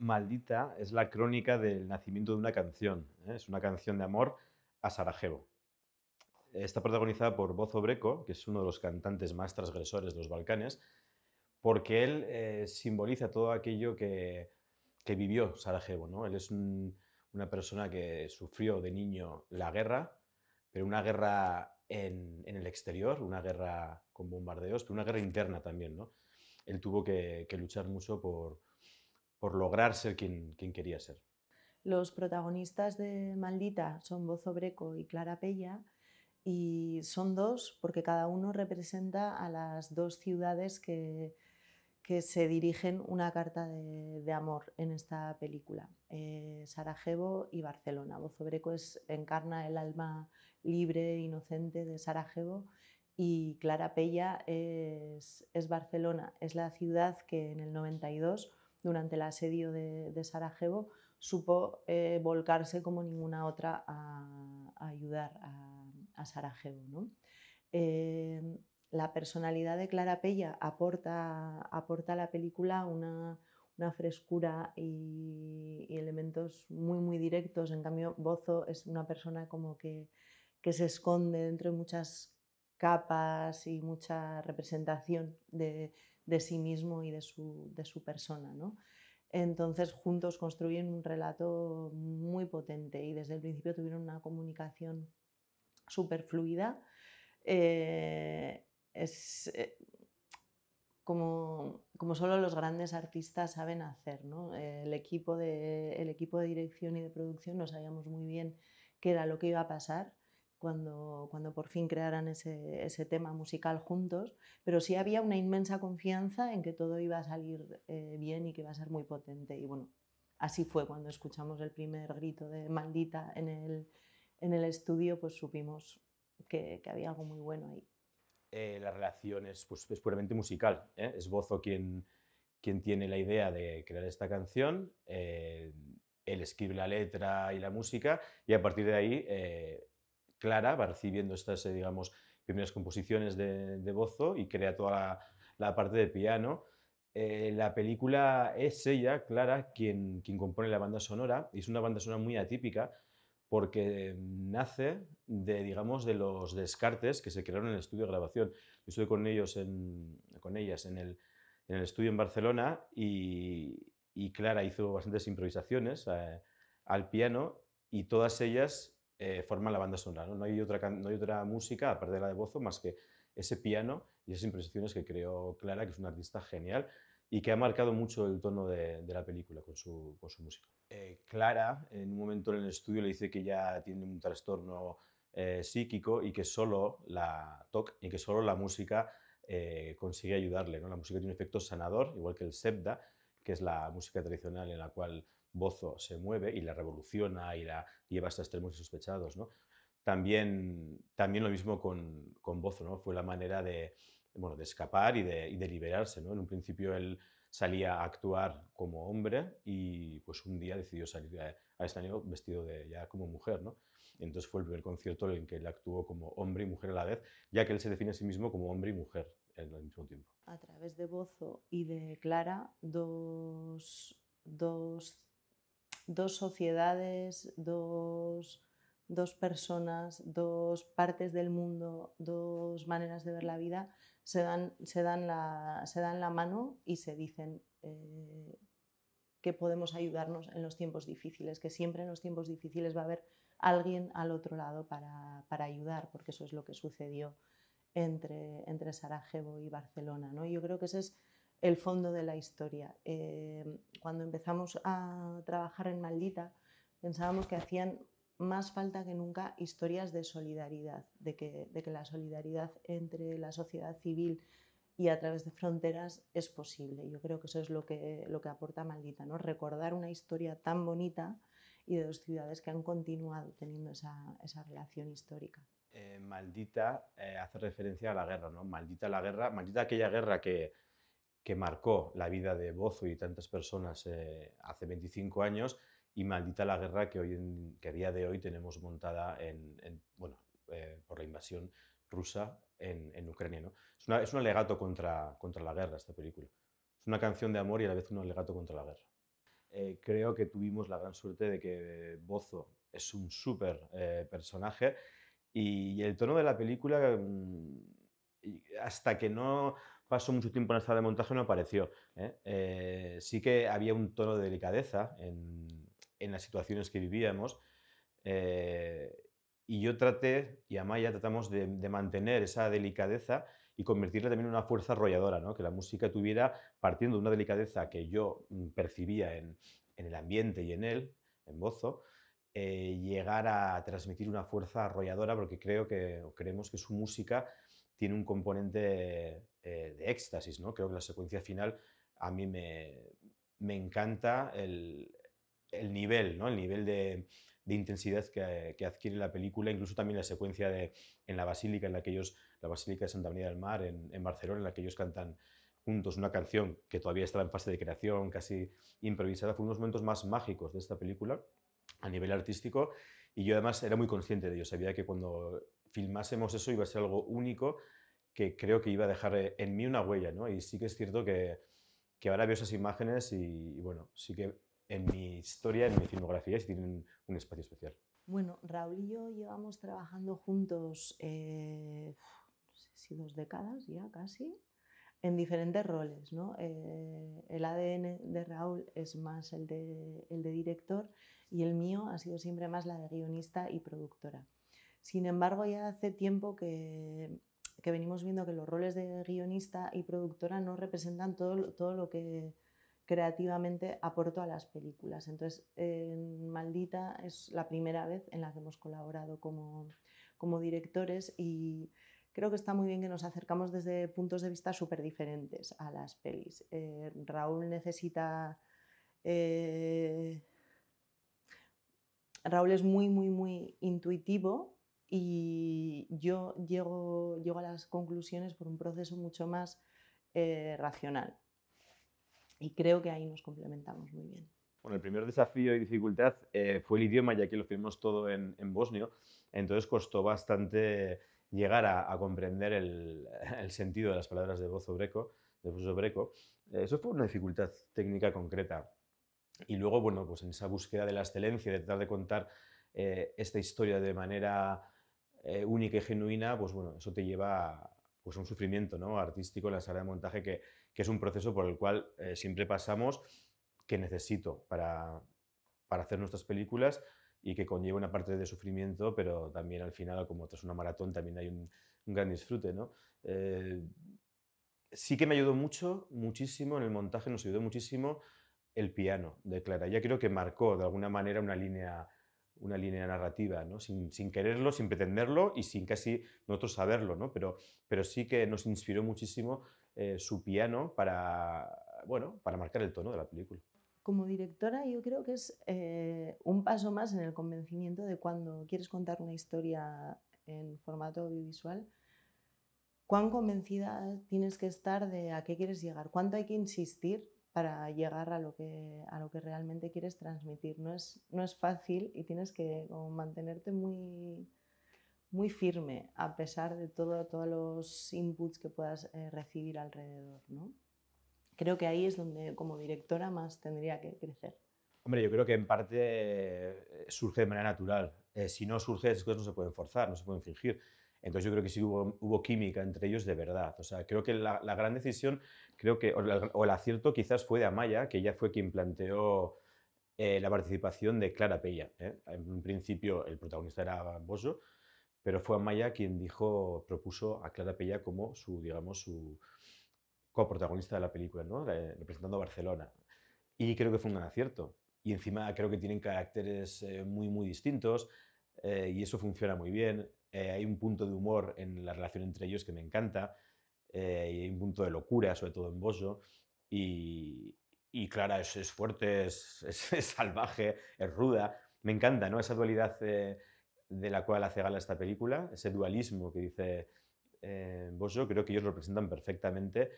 Maldita es la crónica del nacimiento de una canción, ¿eh? Es una canción de amor a Sarajevo. Está protagonizada por Bozo Breko, que es uno de los cantantes más transgresores de los Balcanes, porque él simboliza todo aquello que vivió Sarajevo, ¿no? Él es una persona que sufrió de niño la guerra, pero una guerra en el exterior, una guerra con bombardeos, pero una guerra interna también, ¿no? Él tuvo que luchar mucho por lograr ser quien quería ser. Los protagonistas de Maldita son Bozo Breco y Clara Pella, y son dos porque cada uno representa a las dos ciudades que se dirigen una carta de amor en esta película, Sarajevo y Barcelona. Bozo Breco encarna el alma libre e inocente de Sarajevo, y Clara Pella es Barcelona, es la ciudad que en el 92, durante el asedio de Sarajevo, supo volcarse como ninguna otra a ayudar a Sarajevo, ¿no? Eh, la personalidad de Clara Pella aporta a la película una frescura y elementos muy, muy directos. En cambio, Bozo es una persona como que se esconde dentro de muchas capas y mucha representación de sí mismo y de su persona, ¿no? Entonces, juntos construyen un relato muy potente y desde el principio tuvieron una comunicación súper fluida. Es como solo los grandes artistas saben hacer, ¿no? El equipo de dirección y de producción no sabíamos muy bien qué era lo que iba a pasar cuando por fin crearan ese tema musical juntos, pero sí había una inmensa confianza en que todo iba a salir bien y que iba a ser muy potente. Y bueno, así fue cuando escuchamos el primer grito de Maldita en el estudio, pues supimos que había algo muy bueno ahí. La relación es puramente musical, ¿eh? Es Bozo quien tiene la idea de crear esta canción, él escribe la letra y la música, y a partir de ahí Clara va recibiendo estas, digamos, primeras composiciones de Bozo y crea toda la parte de piano. La película es ella, Clara, quien compone la banda sonora, y es una banda sonora muy atípica porque nace de, digamos, de los descartes que se crearon en el estudio de grabación. Yo estuve con ellos con ellas en el estudio en Barcelona y Clara hizo bastantes improvisaciones al piano y todas ellas forman la banda sonora. ¿No? No hay otra música, aparte de la de Bozo, más que ese piano y esas improvisaciones que creó Clara, que es una artista genial y que ha marcado mucho el tono de la película con su música. Clara, en un momento en el estudio, le dice que ya tiene un trastorno psíquico y que solo la TOC y que solo la música consigue ayudarle, ¿no? La música tiene un efecto sanador, igual que el sepda, que es la música tradicional en la cual Bozo se mueve y la revoluciona y la lleva hasta extremos insospechados, ¿no? También lo mismo con Bozo, ¿no? Fue la manera de, bueno, de escapar y de liberarse, ¿no? En un principio él salía a actuar como hombre y pues un día decidió salir a escenario vestido ya como mujer, ¿no? Entonces fue el primer concierto en el que él actuó como hombre y mujer a la vez, ya que él se define a sí mismo como hombre y mujer al mismo tiempo. A través de Bozo y de Clara, dos sociedades, dos personas, dos partes del mundo, dos maneras de ver la vida, se dan la mano y se dicen que podemos ayudarnos en los tiempos difíciles, que siempre en los tiempos difíciles va a haber alguien al otro lado para ayudar, porque eso es lo que sucedió entre Sarajevo y Barcelona, ¿no? Yo creo que ese es el fondo de la historia. Cuando empezamos a trabajar en Maldita, pensábamos que hacían más falta que nunca historias de solidaridad, de que la solidaridad entre la sociedad civil y a través de fronteras es posible. Yo creo que eso es lo que aporta Maldita, ¿no? Recordar una historia tan bonita y de dos ciudades que han continuado teniendo esa relación histórica. Maldita hace referencia a la guerra, ¿no? Maldita la guerra, maldita aquella guerra que marcó la vida de Bozo y tantas personas hace 25 años y maldita la guerra que a día de hoy tenemos montada bueno, por la invasión rusa en Ucrania, ¿no? Es un alegato contra la guerra esta película. Es una canción de amor y a la vez un alegato contra la guerra. creo que tuvimos la gran suerte de que Bozo es un súper personaje y el tono de la película, hasta que no pasó mucho tiempo en la sala de montaje, no apareció. Sí que había un tono de delicadeza en las situaciones que vivíamos. eh, y yo traté, y Amaya tratamos de mantener esa delicadeza y convertirla también en una fuerza arrolladora, ¿no? Que la música tuviera, partiendo de una delicadeza que yo percibía en el ambiente y en él, en Bozo, llegar a transmitir una fuerza arrolladora, porque creo que, o creemos que su música tiene un componente de éxtasis, ¿no? Creo que la secuencia final a mí me encanta el nivel, ¿no? El nivel de intensidad que adquiere la película, incluso también la secuencia en la basílica, la Basílica de Santa María del Mar en Barcelona, en la que ellos cantan juntos una canción que todavía estaba en fase de creación, casi improvisada. Fue uno de los momentos más mágicos de esta película a nivel artístico, y yo además era muy consciente de ello. Sabía que cuando filmásemos eso iba a ser algo único, que creo que iba a dejar en mí una huella, ¿no? Y sí que es cierto que ahora veo esas imágenes y bueno, sí que en mi historia, en mi filmografía, sí tienen un espacio especial. Bueno, Raúl y yo llevamos trabajando juntos, no sé si 2 décadas ya casi, en diferentes roles, ¿no? El ADN de Raúl es más el de director y el mío ha sido siempre más la de guionista y productora. Sin embargo, ya hace tiempo que venimos viendo que los roles de guionista y productora no representan todo lo que creativamente aporto a las películas. Entonces, en Maldita es la primera vez en la que hemos colaborado como directores y creo que está muy bien que nos acercamos desde puntos de vista súper diferentes a las pelis. Raúl necesita... Raúl es muy, muy, muy intuitivo y yo llego a las conclusiones por un proceso mucho más racional. Y creo que ahí nos complementamos muy bien. Bueno, el primer desafío y dificultad fue el idioma, ya que lo filmamos todo en bosnio, entonces costó bastante llegar a comprender el sentido de las palabras de Bozo Breco. Eso fue una dificultad técnica concreta. Y luego, bueno, pues en esa búsqueda de la excelencia, de tratar de contar esta historia de manera única y genuina, pues bueno, eso te lleva pues, a un sufrimiento, ¿no? Artístico en la sala de montaje, que es un proceso por el cual siempre pasamos, que necesito para hacer nuestras películas y que conlleva una parte de sufrimiento, pero también al final, como tras una maratón, también hay un gran disfrute, ¿no? Eh, sí que me ayudó mucho, muchísimo en el montaje, nos ayudó muchísimo el piano de Clara. Ya creo que marcó de alguna manera una línea narrativa, ¿no? Sin quererlo, sin pretenderlo y sin casi nosotros saberlo, ¿no? Pero sí que nos inspiró muchísimo su piano bueno, para marcar el tono de la película. Como directora yo creo que es un paso más en el convencimiento de cuando quieres contar una historia en formato audiovisual, cuán convencida tienes que estar de a qué quieres llegar, cuánto hay que insistir para llegar a lo que realmente quieres transmitir. No es fácil y tienes que como, mantenerte muy, muy firme a pesar de todos los inputs que puedas recibir alrededor, ¿no? Creo que ahí es donde como directora más tendría que crecer. Hombre, yo creo que en parte surge de manera natural. Si no surge, esas cosas no se pueden forzar, no se pueden fingir. Entonces yo creo que sí hubo química entre ellos de verdad. O sea, creo que la gran decisión, o el acierto quizás fue de Amaya, que ella fue quien planteó la participación de Clara Pella. En un principio el protagonista era Bosso, pero fue Amaya quien propuso a Clara Pella como digamos, su coprotagonista de la película, ¿no? Representando a Barcelona. Y creo que fue un gran acierto. Y encima creo que tienen caracteres muy, muy distintos y eso funciona muy bien. Hay un punto de humor en la relación entre ellos que me encanta y hay un punto de locura, sobre todo en Bosso. Y, y Clara es fuerte, es salvaje, es ruda. Me encanta, ¿no? Esa dualidad de la cual hace gala esta película, ese dualismo que dice Bosso, creo que ellos lo representan perfectamente.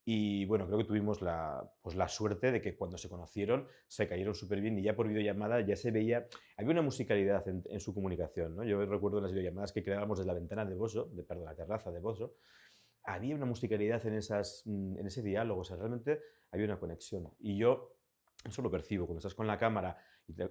Y bueno, creo que tuvimos pues la suerte de que cuando se conocieron se cayeron súper bien y ya por videollamada ya se veía, había una musicalidad en su comunicación, ¿no? Yo recuerdo las videollamadas que creábamos desde la ventana de Bosso, perdón, la terraza de Bosso, había una musicalidad en ese diálogo, o sea, realmente había una conexión. Y yo eso lo percibo. Cuando estás con la cámara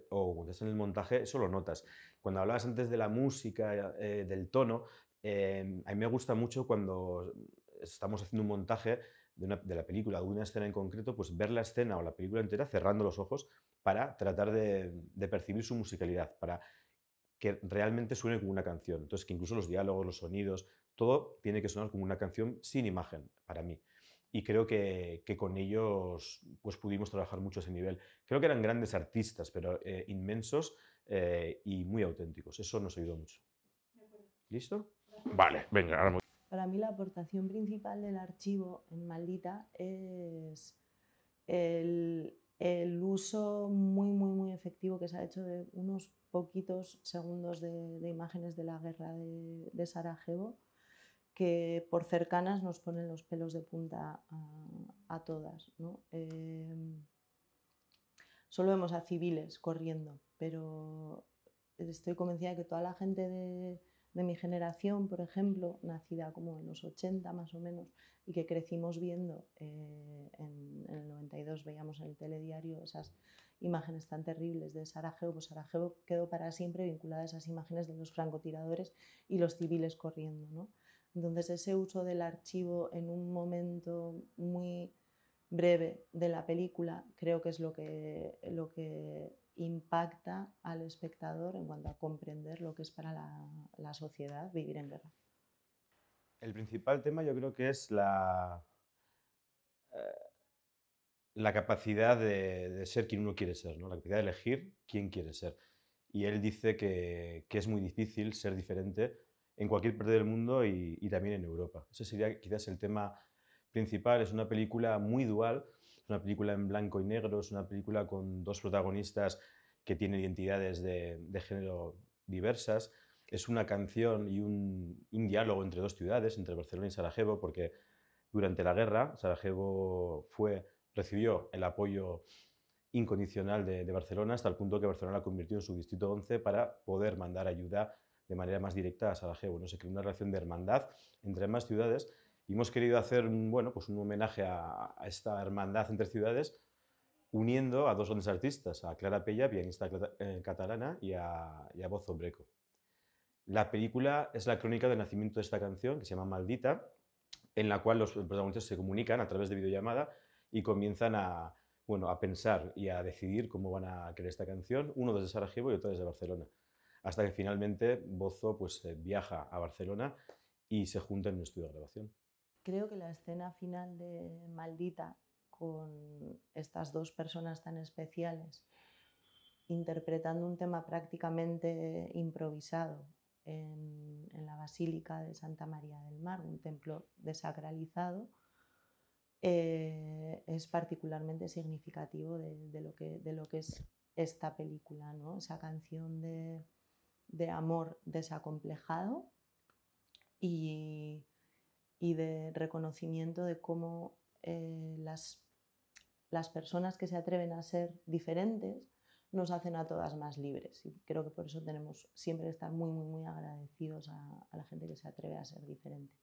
o cuando estás en el montaje, eso lo notas. Cuando hablabas antes de la música, del tono, a mí me gusta mucho cuando estamos haciendo un montaje de la película, de una escena en concreto, pues ver la escena o la película entera cerrando los ojos para tratar de percibir su musicalidad, para que realmente suene como una canción. Entonces, que incluso los diálogos, los sonidos, todo tiene que sonar como una canción sin imagen, para mí. Y creo que con ellos pues pudimos trabajar mucho ese nivel. Creo que eran grandes artistas, pero inmensos y muy auténticos. Eso nos ayudó mucho. ¿Listo? Vale, venga, ahora Para mí la aportación principal del archivo en Maldita es el uso muy efectivo que se ha hecho de unos poquitos segundos de imágenes de la guerra de Sarajevo, que por cercanas nos ponen los pelos de punta a todas, ¿no? Solo vemos a civiles corriendo, pero estoy convencida de que toda la gente de mi generación, por ejemplo, nacida como en los 80 más o menos, y que crecimos viendo en el 92, veíamos en el telediario esas imágenes tan terribles de Sarajevo, pues Sarajevo quedó para siempre vinculada a esas imágenes de los francotiradores y los civiles corriendo, ¿no? Entonces ese uso del archivo en un momento muy breve de la película creo que es lo que impacta al espectador en cuanto a comprender lo que es para la sociedad vivir en guerra. el principal tema yo creo que es eh, la capacidad de ser quien uno quiere ser, ¿no? La capacidad de elegir quién quiere ser. Y él dice que es muy difícil ser diferente en cualquier parte del mundo y también en Europa. Ese sería quizás el tema principal. Es una película muy dual, es una película en blanco y negro, es una película con dos protagonistas que tienen identidades de género diversas. Es una canción y un diálogo entre dos ciudades, entre Barcelona y Sarajevo, porque durante la guerra Sarajevo recibió el apoyo incondicional de Barcelona hasta el punto que Barcelona la convirtió en su distrito 11 para poder mandar ayuda de manera más directa a Sarajevo. ¿No? Se creó una relación de hermandad entre ambas ciudades y hemos querido hacer bueno, pues un homenaje a esta hermandad entre ciudades uniendo a dos grandes artistas, a Clara Pella, pianista catalana, y a Bozo Breco. La película es la crónica del nacimiento de esta canción, que se llama Maldita, en la cual los protagonistas se comunican a través de videollamada y comienzan bueno, a pensar y a decidir cómo van a crear esta canción, uno desde Sarajevo y otro desde Barcelona. Hasta que finalmente Bozo pues, viaja a Barcelona y se junta en un estudio de grabación. Creo que la escena final de Maldita, con estas dos personas tan especiales, interpretando un tema prácticamente improvisado en la Basílica de Santa María del Mar, un templo desacralizado, es particularmente significativo de lo que es esta película, ¿no? Esa canción de amor desacomplejado y, y de reconocimiento de cómo las personas que se atreven a ser diferentes nos hacen a todas más libres. Y creo que por eso tenemos siempre que estar muy agradecidos a la gente que se atreve a ser diferente.